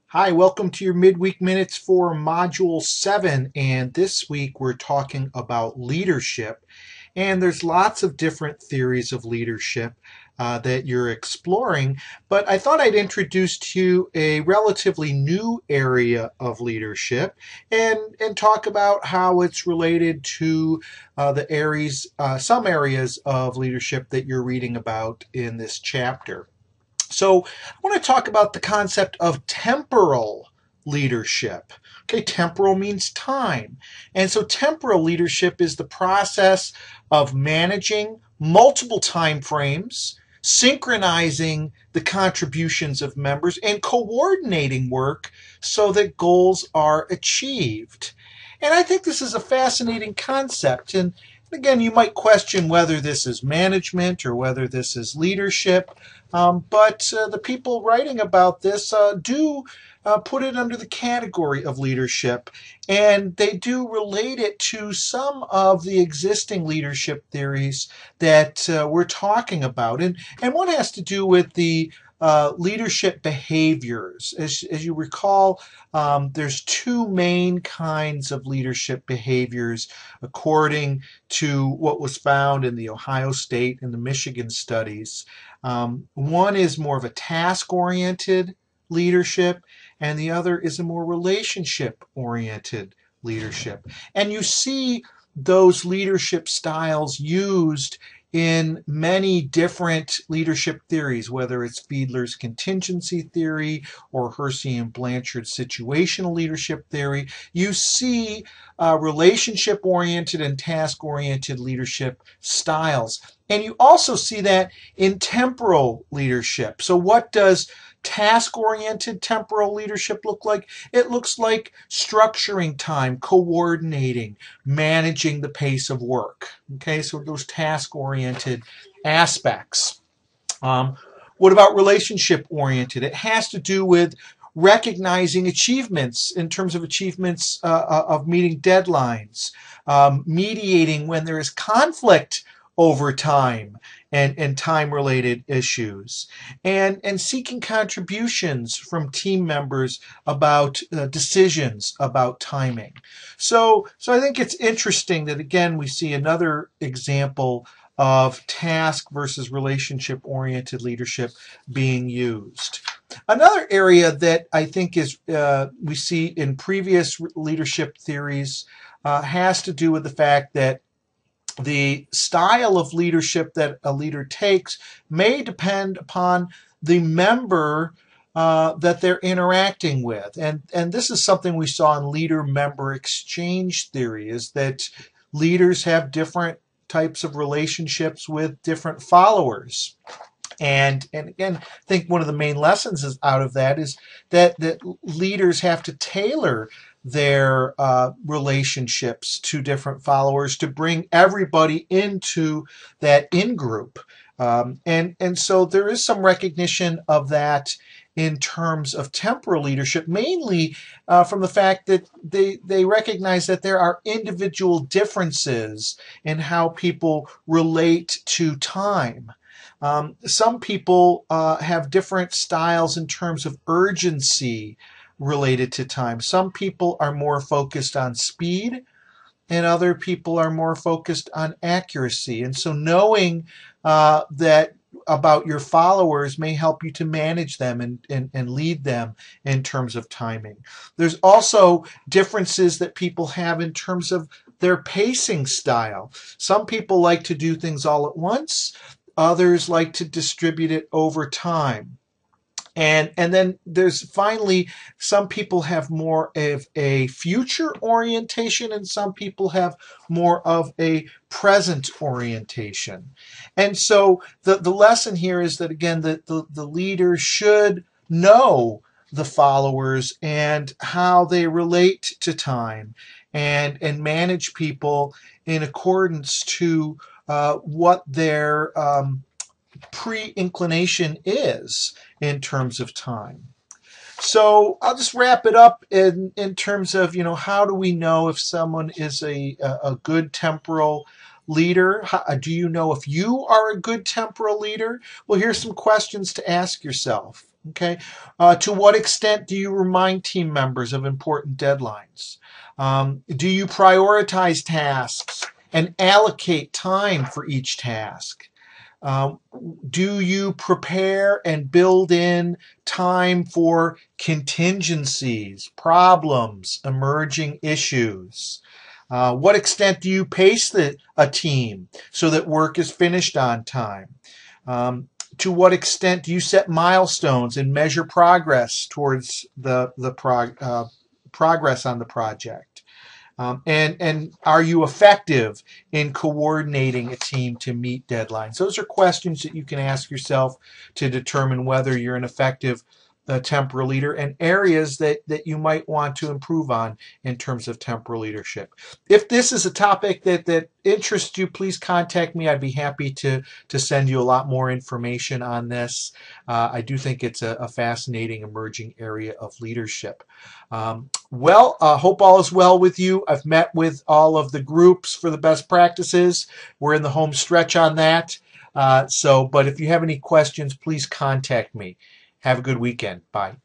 Hi, welcome to your midweek minutes for Module 7. And this week we're talking about leadership. And there's lots of different theories of leadership that you're exploring. But I thought I'd introduce to you a relatively new area of leadership and talk about how it's related to some areas of leadership that you're reading about in this chapter. So I want to talk about the concept of temporal leadership. Okay, temporal means time. And so temporal leadership is the process of managing multiple time frames, synchronizing the contributions of members, and coordinating work so that goals are achieved. And I think this is a fascinating concept. And again, you might question whether this is management or whether this is leadership. But the people writing about this do put it under the category of leadership, and they do relate it to some of the existing leadership theories that we're talking about. And one has to do with the leadership behaviors. As you recall, there's two main kinds of leadership behaviors according to what was found in the Ohio State and the Michigan studies. One is more of a task-oriented leadership, and the other is a more relationship-oriented leadership. And you see those leadership styles used in many different leadership theories, whether it's Fiedler's contingency theory or Hersey and Blanchard's situational leadership theory. You see relationship-oriented and task-oriented leadership styles. And you also see that in temporal leadership. So what does task-oriented temporal leadership look like? It looks like structuring time, coordinating, managing the pace of work. Okay, so those task-oriented aspects. What about relationship-oriented? It has to do with recognizing achievements in terms of achievements of meeting deadlines, mediating when there is conflict over time and time-related issues, and seeking contributions from team members about decisions about timing. So I think it's interesting that, again, we see another example of task versus relationship-oriented leadership being used. Another area that I think is we see in previous leadership theories has to do with the fact that the style of leadership that a leader takes may depend upon the member that they're interacting with. And this is something we saw in leader-member exchange theory, is that leaders have different types of relationships with different followers. And again, I think one of the main lessons out of that is that leaders have to tailor their relationships to different followers to bring everybody into that in-group. And so there is some recognition of that in terms of temporal leadership, mainly from the fact that they recognize that there are individual differences in how people relate to time. Some people have different styles in terms of urgency related to time. Some people are more focused on speed, and other people are more focused on accuracy. And so knowing that about your followers may help you to manage them and lead them in terms of timing. There's also differences that people have in terms of their pacing style. Some people like to do things all at once. Others like to distribute it over time. And then there's finally, some people have more of a future orientation and some people have more of a present orientation. And so the lesson here is that, again, the leader should know the followers and how they relate to time and manage people in accordance to what their pre-inclination is in terms of time. So I'll just wrap it up in terms of, how do we know if someone is a good temporal leader? Do you know if you are a good temporal leader? Well, here's some questions to ask yourself. Okay. To what extent do you remind team members of important deadlines? Do you prioritize tasks and allocate time for each task? Um, do you prepare and build in time for contingencies, problems, emerging issues? What extent do you pace a team so that work is finished on time? Um, to what extent do you set milestones and measure progress towards the progress on the project? And are you effective in coordinating a team to meet deadlines? Those are questions that you can ask yourself to determine whether you're an effective temporal leader, and areas that you might want to improve on in terms of temporal leadership. If this is a topic that interests you, please contact me. I'd be happy to send you a lot more information on this. I do think it's a fascinating emerging area of leadership. Hope all is well with you. I've met with all of the groups for the best practices. We're in the home stretch on that. But if you have any questions, please contact me. Have a good weekend. Bye.